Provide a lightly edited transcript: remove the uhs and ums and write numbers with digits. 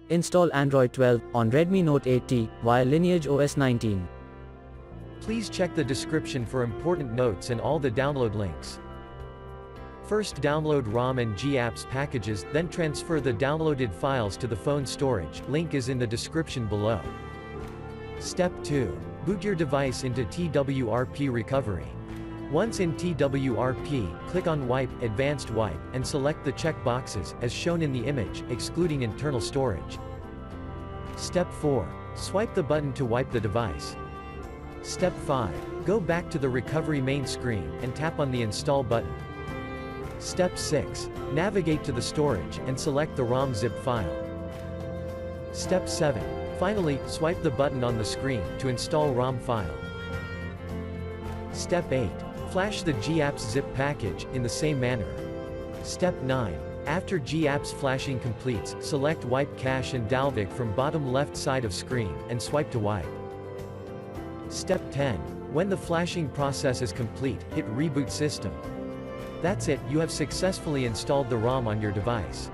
Install Android 12 on Redmi Note 8T via LineageOS 19. Please check the description for important notes and all the download links. First download ROM and GApps packages, then transfer the downloaded files to the phone storage, link is in the description below. Step 2. Boot your device into TWRP recovery. Once in TWRP, click on Wipe, Advanced Wipe, and select the check boxes, as shown in the image, excluding internal storage. Step 4. Swipe the button to wipe the device. Step 5. Go back to the recovery main screen, and tap on the Install button. Step 6. Navigate to the storage, and select the ROM zip file. Step 7. Finally, swipe the button on the screen, to install ROM file. Step 8. Flash the GApps zip package, in the same manner. Step 9. After GApps flashing completes, select Wipe Cache and Dalvik from bottom left side of screen, and swipe to wipe. Step 10. When the flashing process is complete, hit Reboot System. That's it, you have successfully installed the ROM on your device.